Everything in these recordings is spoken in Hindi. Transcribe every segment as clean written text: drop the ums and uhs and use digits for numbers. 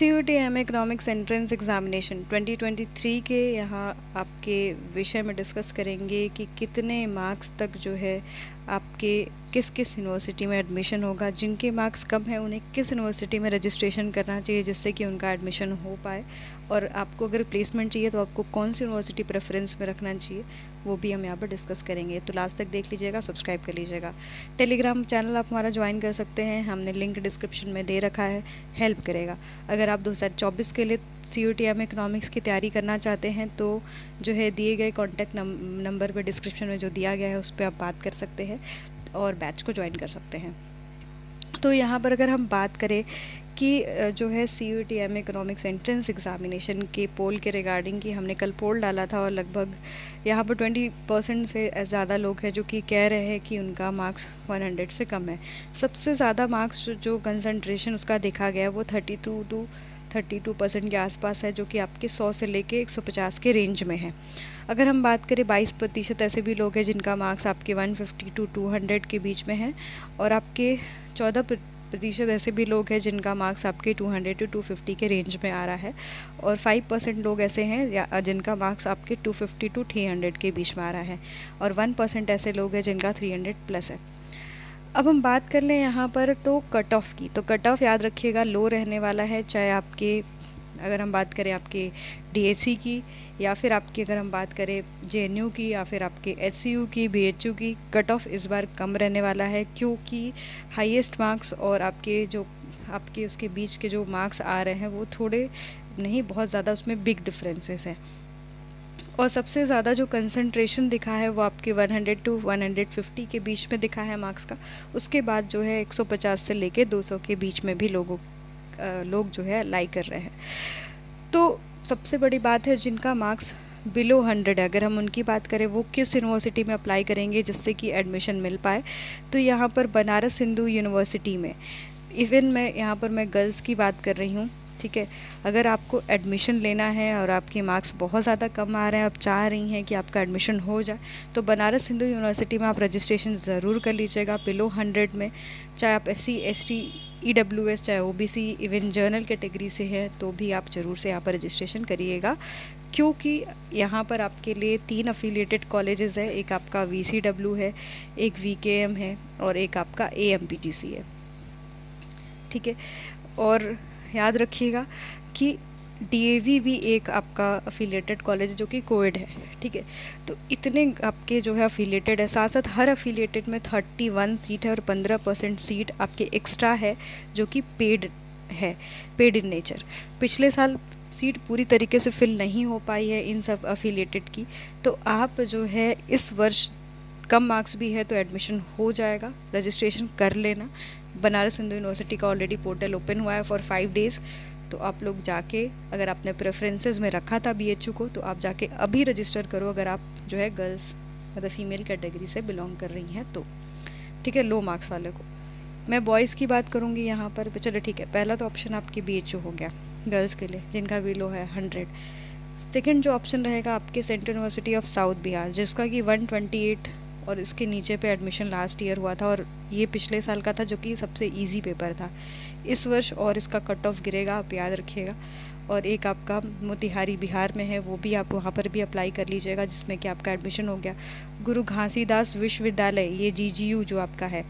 CUET इकोनॉमिक्स एंट्रेंस एग्ज़ामिनेशन 2023 के यहाँ आपके विषय में डिस्कस करेंगे कि कितने मार्क्स तक जो है आपके किस किस यूनिवर्सिटी में एडमिशन होगा। जिनके मार्क्स कम हैं उन्हें किस यूनिवर्सिटी में रजिस्ट्रेशन करना चाहिए जिससे कि उनका एडमिशन हो पाए, और आपको अगर प्लेसमेंट चाहिए तो आपको कौन सी यूनिवर्सिटी प्रेफरेंस में रखना चाहिए वो भी हम यहाँ पर डिस्कस करेंगे। तो लास्ट तक देख लीजिएगा, सब्सक्राइब कर लीजिएगा। टेलीग्राम चैनल आप हमारा ज्वाइन कर सकते हैं, हमने लिंक डिस्क्रिप्शन में दे रखा है, हेल्प करेगा। अगर आप 2024 के लिए CUET इकोनॉमिक्स की तैयारी करना चाहते हैं तो जो है दिए गए कॉन्टैक्ट नंबर पर डिस्क्रिप्शन में जो दिया गया है उस पर आप बात कर सकते हैं और बैच को ज्वाइन कर सकते हैं। तो यहाँ पर अगर हम बात करें कि जो है CUET इकोनॉमिक्स एंट्रेंस एग्ज़ामिनेशन के पोल के रिगार्डिंग की हमने कल पोल डाला था और लगभग यहाँ पर 20% से ज़्यादा लोग हैं जो कि कह रहे हैं कि उनका मार्क्स 100 से कम है। सबसे ज़्यादा मार्क्स जो कंसंट्रेशन उसका देखा गया वो 32% के आसपास है, जो कि आपके 100 से लेके 150 के रेंज में है। अगर हम बात करें 22% ऐसे भी लोग हैं जिनका मार्क्स आपके 150 to 200 के बीच में है, और आपके 14% ऐसे भी लोग हैं जिनका मार्क्स आपके 200 to 250 के रेंज में आ रहा है, और 5% लोग ऐसे हैं जिनका मार्क्स आपके 250 to 300 के बीच में आ रहा है, और 1% ऐसे लोग हैं जिनका 300 प्लस है। अब हम बात कर लें यहाँ पर तो कट ऑफ की, तो कट ऑफ याद रखिएगा लो रहने वाला है, चाहे आपके अगर हम बात करें आपके DSC की या फिर आपकी अगर हम बात करें JNU की या फिर आपके HCU की BHU की, कट ऑफ इस बार कम रहने वाला है क्योंकि हाईएस्ट मार्क्स और आपके उसके बीच के जो मार्क्स आ रहे हैं वो थोड़े नहीं बहुत ज़्यादा उसमें बिग डिफरेंसेस हैं। और सबसे ज़्यादा जो कंसंट्रेशन दिखा है वो आपके 100 to 150 के बीच में दिखा है मार्क्स का। उसके बाद जो है 150 से लेके 200 के बीच में भी लोग जो है अप्लाई कर रहे हैं। तो सबसे बड़ी बात है जिनका मार्क्स बिलो 100 है, अगर हम उनकी बात करें वो किस यूनिवर्सिटी में अप्लाई करेंगे जिससे कि एडमिशन मिल पाए, तो यहाँ पर बनारस हिंदू यूनिवर्सिटी में, इवन यहाँ पर मैं गर्ल्स की बात कर रही हूँ, ठीक है। अगर आपको एडमिशन लेना है और आपके मार्क्स बहुत ज़्यादा कम आ रहे हैं, आप चाह रही हैं कि आपका एडमिशन हो जाए, तो बनारस हिंदू यूनिवर्सिटी में आप रजिस्ट्रेशन ज़रूर कर लीजिएगा बिलो 100 में। चाहे आप SC ST EWS चाहे OBC इवन जर्नल कैटेगरी से हैं तो भी आप ज़रूर से यहाँ पर रजिस्ट्रेशन करिएगा, क्योंकि यहाँ पर आपके लिए 3 अफिलिएटेड कॉलेजेस है, एक आपका VCW है, एक VKM है और एक आपका AMPTC है, ठीक है। और याद रखिएगा कि DAV भी एक आपका अफिलिएटेड कॉलेज जो कि कोएड है, ठीक है। तो इतने आपके जो है अफिलिएटेड है, साथ साथ हर अफिलिएटेड में 31 सीट है और 15% सीट आपके एक्स्ट्रा है जो कि पेड है, पेड इन नेचर। पिछले साल सीट पूरी तरीके से फिल नहीं हो पाई है इन सब अफिलिएटेड की, तो आप जो है इस वर्ष कम मार्क्स भी है तो एडमिशन हो जाएगा, रजिस्ट्रेशन कर लेना। बनारस हिंदू यूनिवर्सिटी का ऑलरेडी पोर्टल ओपन हुआ है फॉर 5 डेज़, तो आप लोग जाके अगर आपने प्रेफरेंसेस में रखा था BHU को तो आप जाके अभी रजिस्टर करो, अगर आप जो है गर्ल्स मतलब फीमेल कैटेगरी से बिलोंग कर रही हैं तो, ठीक है, लो मार्क्स वाले को। मैं बॉयज़ की बात करूँगी यहाँ पर, चलो ठीक है। पहला तो ऑप्शन आपकी BHU हो गया गर्ल्स के लिए जिनका बिलो है 100। सेकेंड जो ऑप्शन रहेगा आपके central university of south Bihar जिसका कि 128 और इसके नीचे पे एडमिशन लास्ट ईयर हुआ था, और ये पिछले साल का था जो कि सबसे इजी पेपर था। इस वर्ष और इसका कट ऑफ गिरेगा, आप याद रखिएगा। और एक आपका मोतिहारी बिहार में है, वो भी आप वहाँ पर भी अप्लाई कर लीजिएगा जिसमें कि आपका एडमिशन हो गया। गुरु घासीदास विश्वविद्यालय, ये GGU जो आपका है,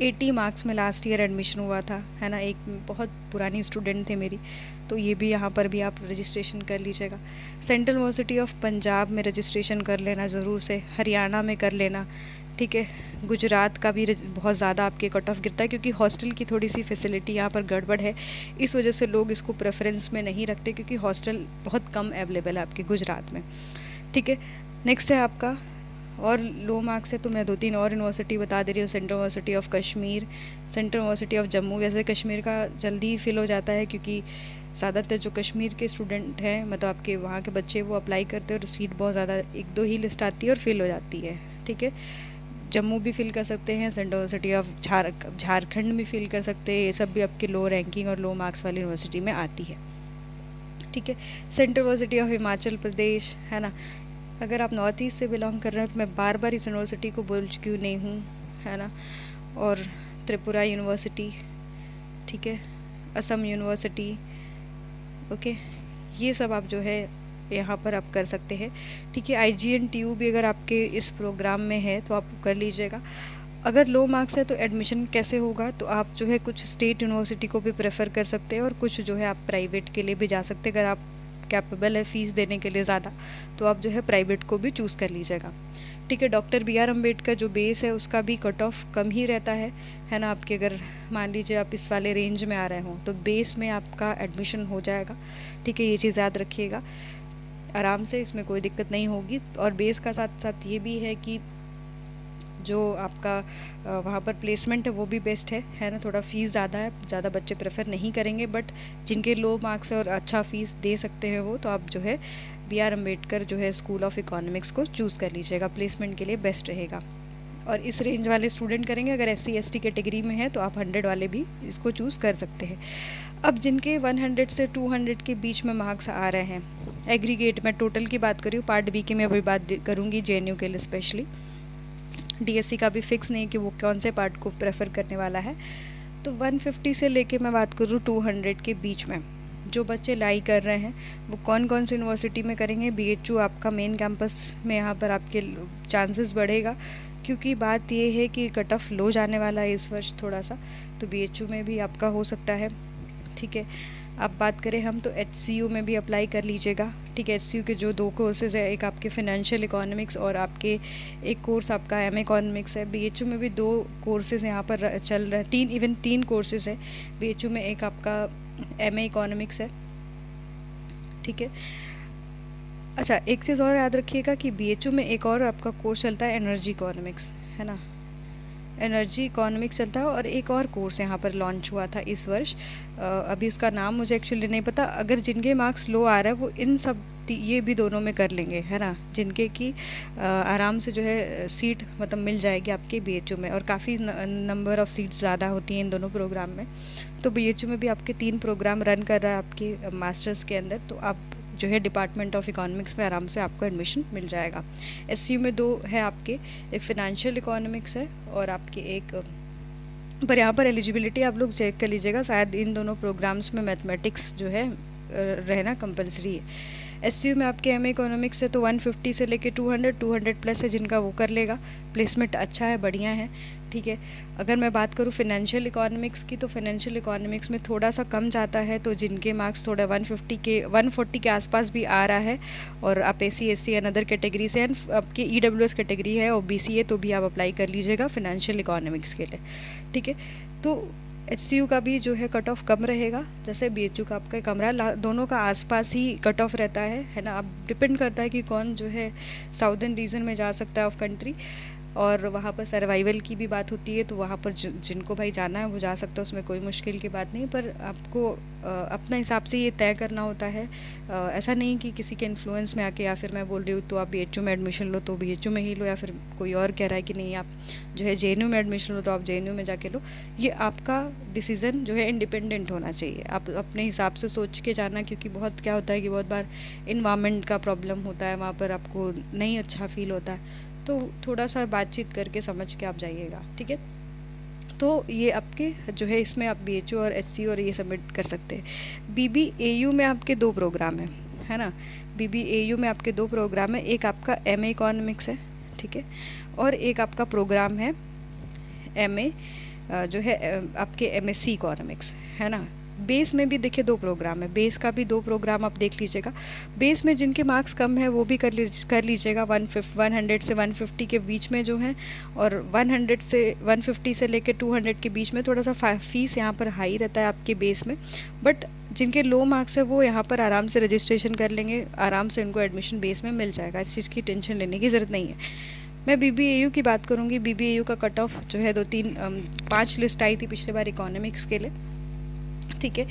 80 मार्क्स में लास्ट ईयर एडमिशन हुआ था, है ना, एक बहुत पुरानी स्टूडेंट थे मेरी, तो ये भी यहाँ पर भी आप रजिस्ट्रेशन कर लीजिएगा। सेंट्रल यूनिवर्सिटी ऑफ पंजाब में रजिस्ट्रेशन कर लेना ज़रूर से, हरियाणा में कर लेना, ठीक है। गुजरात का भी बहुत ज़्यादा आपके कट ऑफ गिरता है क्योंकि हॉस्टल की थोड़ी सी फैसिलिटी यहाँ पर गड़बड़ है, इस वजह से लोग इसको प्रेफरेंस में नहीं रखते क्योंकि हॉस्टल बहुत कम अवेलेबल है आपके गुजरात में, ठीक है। नेक्स्ट है आपका और लो मार्क्स है तो मैं 2-3 और यूनिवर्सिटी बता दे रही हूँ। Central university of Kashmir, central university of Jammu. वैसे कश्मीर का जल्दी ही फिल हो जाता है क्योंकि ज़्यादातर जो कश्मीर के स्टूडेंट हैं मतलब आपके वहाँ के बच्चे वो अप्लाई करते हैं और सीट बहुत ज़्यादा 1-2 ही लिस्ट आती है और फिल हो जाती है, ठीक है। जम्मू भी फिल कर सकते हैं, सेंट्रल यूनिवर्सिटी ऑफ झारखंड भी फिल कर सकते हैं, ये सब भी आपके लो रैंकिंग और लो मार्क्स वाली यूनिवर्सिटी में आती है, ठीक है। Central university of Himachal Pradesh, है ना। अगर आप नॉर्थ ईस्ट से बिलोंग कर रहे हैं तो मैं बार बार इस यूनिवर्सिटी को बोल चुकी हूँ, नहीं हूँ, है ना। और त्रिपुरा यूनिवर्सिटी, ठीक है, असम यूनिवर्सिटी, ओके, ये सब आप जो है यहाँ पर आप कर सकते हैं। ठीक है, IGNTU भी अगर आपके इस प्रोग्राम में है तो आप कर लीजिएगा। अगर लो मार्क्स है तो एडमिशन कैसे होगा, तो आप जो है कुछ स्टेट यूनिवर्सिटी को भी प्रेफर कर सकते हैं और कुछ जो है आप प्राइवेट के लिए भी जा सकते हैं। अगर आप कैपेबल है फ़ीस देने के लिए ज़्यादा, तो आप जो है प्राइवेट को भी चूज़ कर लीजिएगा। ठीक है, डॉक्टर BR अम्बेडकर जो बेस है उसका भी कट ऑफ कम ही रहता है ना। आपके अगर मान लीजिए आप इस वाले रेंज में आ रहे हों तो बेस में आपका एडमिशन हो जाएगा। ठीक है, ये चीज़ याद रखिएगा आराम से, इसमें कोई दिक्कत नहीं होगी। और बेस का साथ साथ ये भी है कि जो आपका वहाँ पर प्लेसमेंट है वो भी बेस्ट है ना। थोड़ा फ़ीस ज़्यादा है, ज़्यादा बच्चे प्रेफर नहीं करेंगे, बट जिनके लो मार्क्स है और अच्छा फ़ीस दे सकते हैं वो, तो आप जो है BR अम्बेडकर जो है स्कूल ऑफ इकोनॉमिक्स को चूज़ कर लीजिएगा, प्लेसमेंट के लिए बेस्ट रहेगा। और इस रेंज वाले स्टूडेंट करेंगे, अगर SC ST कैटेगरी में है तो आप 100 वाले भी इसको चूज़ कर सकते हैं। अब जिनके 100 से 200 के बीच में मार्क्स आ रहे हैं एग्रीगेट में, टोटल की बात करी हूँ, पार्ट बी की मैं अभी बात करूँगी JNU के लिए स्पेशली। DSC का भी फिक्स नहीं कि वो कौन से पार्ट को प्रेफर करने वाला है। तो 150 से लेके मैं बात करूँ 200 के बीच में जो बच्चे लाई कर रहे हैं वो कौन कौन सी यूनिवर्सिटी में करेंगे। BHU आपका मेन कैंपस में, यहाँ पर आपके चांसेस बढ़ेगा, क्योंकि बात ये है कि कट ऑफ लो जाने वाला है इस वर्ष थोड़ा सा, तो BHU में भी आपका हो सकता है। ठीक है, अब बात करें हम तो HCU में भी अप्लाई कर लीजिएगा। ठीक है, HCU के जो 2 कोर्सेज़ है, एक आपके फाइनेंशियल इकोनॉमिक्स और आपके एक कोर्स आपका MA इकोनॉमिक्स है। BHU में भी 2 कोर्सेज़ यहाँ पर चल रहे हैं, 3 कोर्सेज़ है BHU में। एक आपका MA इकोनॉमिक्स है। ठीक है, अच्छा एक चीज़ और याद रखिएगा कि BHU में एक और आपका कोर्स चलता है एनर्जी इकोनॉमिक्स, है ना। एनर्जी इकोनॉमिक्स चलता है और एक और कोर्स यहाँ पर लॉन्च हुआ था इस वर्ष, अभी उसका नाम मुझे एक्चुअली नहीं पता। अगर जिनके मार्क्स लो आ रहा है वो इन सब ये भी दोनों में कर लेंगे, है ना, जिनके की आराम से जो है सीट मतलब मिल जाएगी आपके BHU में, और काफ़ी नंबर ऑफ़ सीट्स ज़्यादा होती हैं इन दोनों प्रोग्राम में। तो BHU में भी आपके 3 प्रोग्राम रन कर रहा है आपकी मास्टर्स के अंदर, तो आप जो है डिपार्टमेंट ऑफ इकोनॉमिक्स में आराम से आपको एडमिशन मिल जाएगा। SCU में 2 है आपके, एक फाइनेंशियल इकोनॉमिक्स है और आपके एक, पर यहाँ पर एलिजिबिलिटी आप लोग चेक कर लीजिएगा, शायद इन दोनों प्रोग्राम्स में मैथमेटिक्स जो है रहना कंपलसरी है। SCU में आपके MA इकोनॉमिक्स है तो 150 से लेके 200 प्लस है जिनका वो कर लेगा, प्लेसमेंट अच्छा है, बढ़िया है। ठीक है, अगर मैं बात करूँ फाइनेंशियल इकोनॉमिक्स की, तो फाइनेंशियल इकोनॉमिक्स में थोड़ा सा कम जाता है, तो जिनके मार्क्स थोड़ा 140 के आसपास भी आ रहा है, और आप SC SC अनदर कैटेगरी से, एंड आपकी EWS कैटेगरी है और BC है, तो भी आप अप्लाई कर लीजिएगा फाइनेंशियल इकोनॉमिक्स के लिए। ठीक है, तो HCU का भी जो है कट ऑफ कम रहेगा, जैसे BHU का आपका कम रहा, दोनों का आसपास ही कट ऑफ रहता है ना। अब डिपेंड करता है कि कौन जो है साउदर्न रीजन में जा सकता है ऑफ कंट्री, और वहाँ पर सर्वाइवल की भी बात होती है, तो वहाँ पर जिनको भाई जाना है वो जा सकता है, उसमें कोई मुश्किल की बात नहीं। पर आपको अपना हिसाब से ये तय करना होता है, ऐसा नहीं कि किसी के इन्फ्लुएंस में आके, या फिर मैं बोल रही हूँ तो आप BHU में एडमिशन लो तो BHU में ही लो, या फिर कोई और कह रहा है कि नहीं आप जो है JNU में एडमिशन लो तो आप JNU में जाके लो। ये आपका डिसीज़न जो है इंडिपेंडेंट होना चाहिए, आप अपने हिसाब से सोच के जाना, क्योंकि बहुत क्या होता है कि बहुत बार इन्वायरमेंट का प्रॉब्लम होता है, वहाँ पर आपको नहीं अच्छा फील होता है, तो थोड़ा सा बातचीत करके समझ के आप जाइएगा। ठीक है, तो ये आपके जो है इसमें आप BHU और HCU और ये सबमिट कर सकते हैं। BBAU में आपके 2 प्रोग्राम है ना। BBAU में आपके 2 प्रोग्राम है, एक आपका MA इकोनॉमिक्स है, ठीक है, और एक आपका प्रोग्राम है MA जो है आपके MSc इकोनॉमिक्स, है ना। बेस में भी देखिए 2 प्रोग्राम है, बेस का भी 2 प्रोग्राम आप देख लीजिएगा। बेस में जिनके मार्क्स कम है वो भी कर लीजिएगा, 100 से 150 के बीच में जो है, और 150 से लेकर 200 के बीच में थोड़ा सा फीस यहाँ पर हाई रहता है आपके बेस में। बट जिनके लो मार्क्स है वो यहाँ पर आराम से रजिस्ट्रेशन कर लेंगे, आराम से उनको एडमिशन बेस में मिल जाएगा, इस चीज़ की टेंशन लेने की ज़रूरत नहीं है। मैं BBAU की बात करूँगी। BBAU का कट ऑफ जो है 5 लिस्ट आई थी पिछले बार इकोनॉमिक्स के लिए। ठीक है,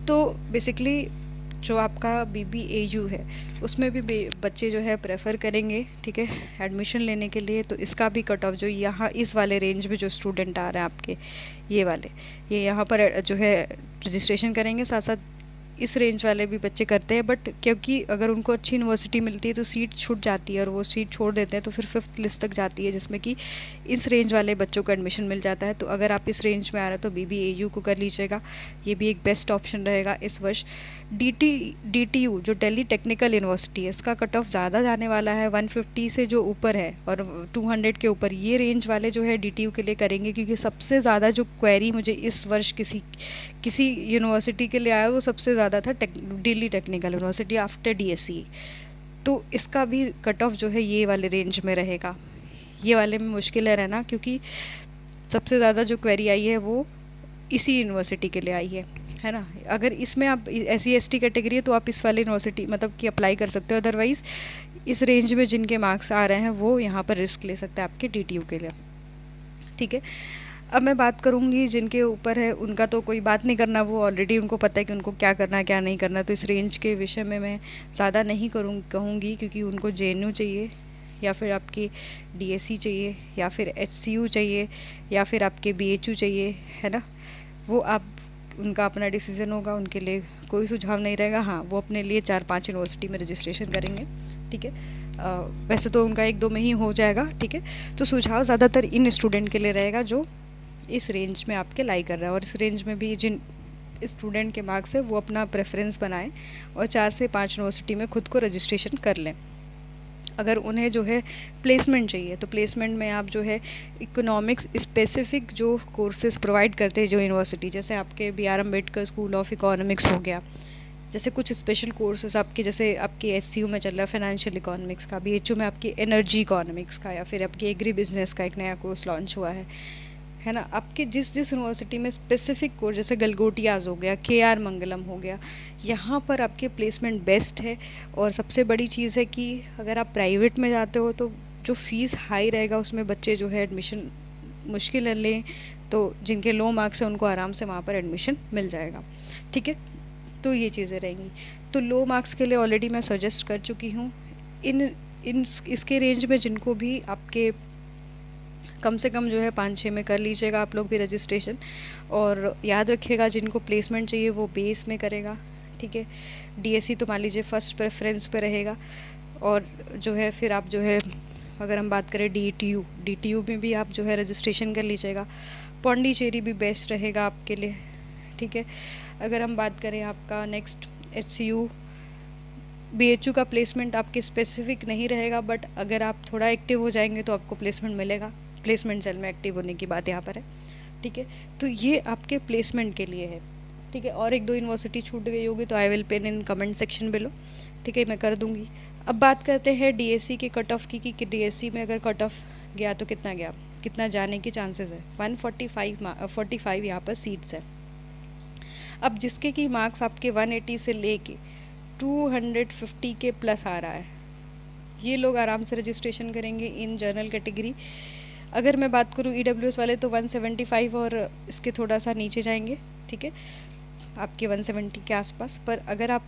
तो बेसिकली जो आपका BBAU है उसमें भी बच्चे जो है प्रेफर करेंगे, ठीक है, एडमिशन लेने के लिए। तो इसका भी कट ऑफ जो यहाँ इस वाले रेंज में जो स्टूडेंट आ रहे हैं आपके ये वाले, ये यहाँ पर जो है रजिस्ट्रेशन करेंगे, साथ साथ इस रेंज वाले भी बच्चे करते हैं, बट क्योंकि अगर उनको अच्छी यूनिवर्सिटी मिलती है तो सीट छूट जाती है और वो सीट छोड़ देते हैं, तो फिर 5th लिस्ट तक जाती है, जिसमें कि इस रेंज वाले बच्चों को एडमिशन मिल जाता है। तो अगर आप इस रेंज में आ रहे हैं तो BBAU को कर लीजिएगा, ये भी एक बेस्ट ऑप्शन रहेगा इस वर्ष। DTU जो दिल्ली टेक्निकल यूनिवर्सिटी है, इसका कट ऑफ ज़्यादा जाने वाला है, 150 से जो ऊपर है और 200 के ऊपर, ये रेंज वाले जो है DTU के लिए करेंगे, क्योंकि सबसे ज़्यादा जो क्वेरी मुझे इस वर्ष किसी यूनिवर्सिटी के लिए आया वो सबसे ज़्यादा था Delhi technical university after DSE। तो इसका भी कट ऑफ जो है ये वाले रेंज में रहेगा। ये वाले में मुश्किल है रहना, क्योंकि सबसे ज़्यादा जो क्वेरी आई है वो इसी यूनिवर्सिटी के लिए आई है ना। अगर इसमें आप SC ST कैटेगरी है तो आप इस वाली यूनिवर्सिटी मतलब कि अप्लाई कर सकते हो, अदरवाइज़ इस रेंज में जिनके मार्क्स आ रहे हैं वो यहाँ पर रिस्क ले सकते हैं आपके DTU के लिए, ठीक है। अब मैं बात करूँगी जिनके ऊपर है उनका तो कोई बात नहीं करना, वो ऑलरेडी उनको पता है कि उनको क्या करना है क्या नहीं करना, तो इस रेंज के विषय में मैं ज़्यादा नहीं कहूँगी, क्योंकि उनको JNU चाहिए या फिर आपकी DSE चाहिए या फिर HCU चाहिए या फिर आपके BHU चाहिए, है ना। वो आप उनका अपना डिसीज़न होगा, उनके लिए कोई सुझाव नहीं रहेगा। हाँ, वो अपने लिए 4-5 यूनिवर्सिटी में रजिस्ट्रेशन करेंगे, ठीक है। वैसे तो उनका 1-2 में ही हो जाएगा, ठीक है। तो सुझाव ज़्यादातर इन स्टूडेंट के लिए रहेगा जो इस रेंज में आपके लाई कर रहा है, और इस रेंज में भी जिन स्टूडेंट के मार्क्स है वो अपना प्रेफरेंस बनाएं और 4 से 5 यूनिवर्सिटी में खुद को रजिस्ट्रेशन कर लें। अगर उन्हें जो है प्लेसमेंट चाहिए तो प्लेसमेंट में आप जो है इकोनॉमिक्स स्पेसिफिक जो कोर्सेज प्रोवाइड करते हैं जो यूनिवर्सिटी, जैसे आपके BR Ambedkar school of economics हो गया, जैसे कुछ स्पेशल कोर्सेज आपके, जैसे आपके HCU में चल रहा है फाइनेंशियल इकोनॉमिक्स का, BHU में आपकी एनर्जी इकोनॉमिक्स का, या फिर आपकी एग्री बिजनेस का एक नया कोर्स लॉन्च हुआ है ना। आपके जिस यूनिवर्सिटी में स्पेसिफिक कोर्स, जैसे गलगोटियाज़ हो गया, KR मंगलम हो गया, यहाँ पर आपके प्लेसमेंट बेस्ट है। और सबसे बड़ी चीज़ है कि अगर आप प्राइवेट में जाते हो तो जो फीस हाई रहेगा उसमें बच्चे जो है एडमिशन मुश्किल लें, तो जिनके लो मार्क्स हैं उनको आराम से वहाँ पर एडमिशन मिल जाएगा, ठीक है। तो ये चीज़ें रहेंगी। तो लो मार्क्स के लिए ऑलरेडी मैं सजेस्ट कर चुकी हूँ। इसके रेंज में जिनको भी आपके कम से कम जो है 5-6 में कर लीजिएगा आप लोग भी रजिस्ट्रेशन, और याद रखिएगा जिनको प्लेसमेंट चाहिए वो बेस में करेगा, ठीक है। DSE तो मान लीजिए फर्स्ट प्रेफरेंस पे रहेगा, और जो है फिर आप जो है अगर हम बात करें DTU में भी आप जो है रजिस्ट्रेशन कर लीजिएगा। पौंडीचेरी भी बेस्ट रहेगा आपके लिए, ठीक है। अगर हम बात करें आपका नेक्स्ट HCU BHU का प्लेसमेंट आपके स्पेसिफिक नहीं रहेगा, बट अगर आप थोड़ा एक्टिव हो जाएंगे तो आपको प्लेसमेंट मिलेगा। प्लेसमेंट सेल में एक्टिव होने की बात यहाँ पर है, ठीक है। तो ये आपके प्लेसमेंट के लिए है, ठीक है। और 1-2 यूनिवर्सिटी छूट गई होगी तो I will pin in comment section below, ठीक है, मैं कर दूंगी। अब बात करते हैं DSE के कट ऑफ की कि DSE में अगर कट ऑफ गया तो कितना गया, कितना जाने की चांसेस है। 145 यहाँ पर सीट्स है। अब जिसके की मार्क्स आपके 180 से लेके 250 के प्लस आ रहा है, ये लोग आराम से रजिस्ट्रेशन करेंगे इन जनरल कैटेगरी। अगर मैं बात करूँ EWS वाले तो 175 और इसके थोड़ा सा नीचे जाएंगे, ठीक है, आपके 170 के आसपास। पर अगर आप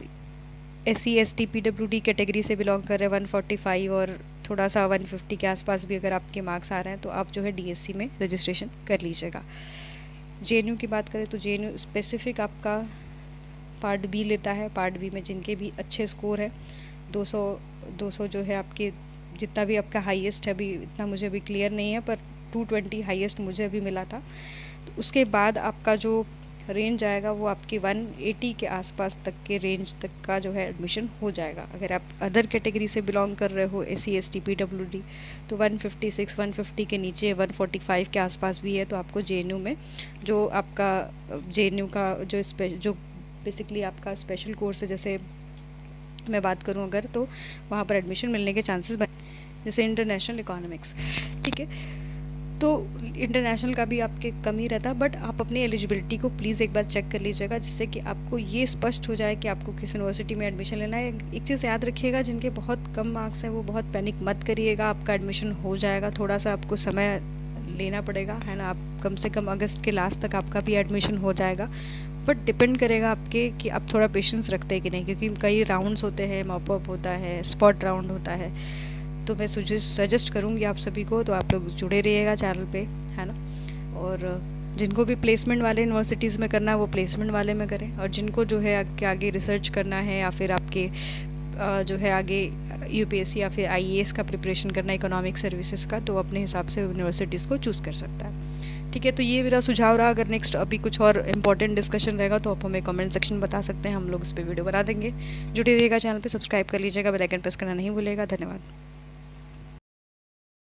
SC ST PWD कैटेगरी से बिलोंग कर रहे हैं 145 और थोड़ा सा 150 के आसपास भी अगर आपके मार्क्स आ रहे हैं तो आप जो है DSE में रजिस्ट्रेशन कर लीजिएगा। JNU की बात करें तो JNU स्पेसिफिक आपका पार्ट B लेता है। पार्ट B में जिनके भी अच्छे स्कोर है 200 जो है आपके, जितना भी आपका हाईएस्ट है, अभी इतना मुझे अभी क्लियर नहीं है, पर 220 हाईएस्ट मुझे अभी मिला था। तो उसके बाद आपका जो रेंज आएगा वो आपकी 180 के आसपास तक के रेंज तक का जो है एडमिशन हो जाएगा। अगर आप अदर कैटेगरी से बिलोंग कर रहे हो SC ST PWD तो 156 150 के नीचे 145 के आसपास भी है, तो आपको JNU में जो आपका JNU का जो बेसिकली आपका स्पेशल कोर्स है, जैसे मैं बात करूं अगर, तो वहाँ पर एडमिशन मिलने के चांसेस जैसे इंटरनेशनल इकोनॉमिक्स, ठीक है। तो इंटरनेशनल का भी आपके कम ही रहता है, बट आप अपनी एलिजिबिलिटी को प्लीज़ एक बार चेक कर लीजिएगा, जिससे कि आपको ये स्पष्ट हो जाए कि आपको किस यूनिवर्सिटी में एडमिशन लेना है। एक चीज़ याद रखिएगा, जिनके बहुत कम मार्क्स हैं वो बहुत पैनिक मत करिएगा, आपका एडमिशन हो जाएगा। थोड़ा सा आपको समय लेना पड़ेगा, है ना। आप कम से कम अगस्त के लास्ट तक आपका भी एडमिशन हो जाएगा, बट डिपेंड करेगा आपके कि आप थोड़ा पेशेंस रखते हैं कि नहीं, क्योंकि कई राउंड्स होते हैं, मॉपअप होता है, स्पॉट राउंड होता है। तो मैं सजेस्ट करूँगी आप सभी को, तो आप लोग जुड़े रहिएगा चैनल पे, है ना। और जिनको भी प्लेसमेंट वाले यूनिवर्सिटीज़ में करना है वो प्लेसमेंट वाले में करें, और जिनको जो है आगे रिसर्च करना है या फिर आपके जो है आगे यूपीएससी या फिर आईएएस का प्रिपरेशन करना है इकोनॉमिक सर्विसेज का, तो अपने हिसाब से यूनिवर्सिटीज़ को चूज़ कर सकता है। ठीक है, तो ये मेरा सुझाव रहा। अगर नेक्स्ट अभी कुछ और इम्पोर्टेंट डिस्कशन रहेगा तो आप हमें कमेंट सेक्शन बता सकते हैं, हम लोग उस पर वीडियो बना देंगे। जुड़े रहिएगा चैनल पे, सब्सक्राइब कर लीजिएगा, बेल आइकन प्रेस करना नहीं भूलिएगा। धन्यवाद।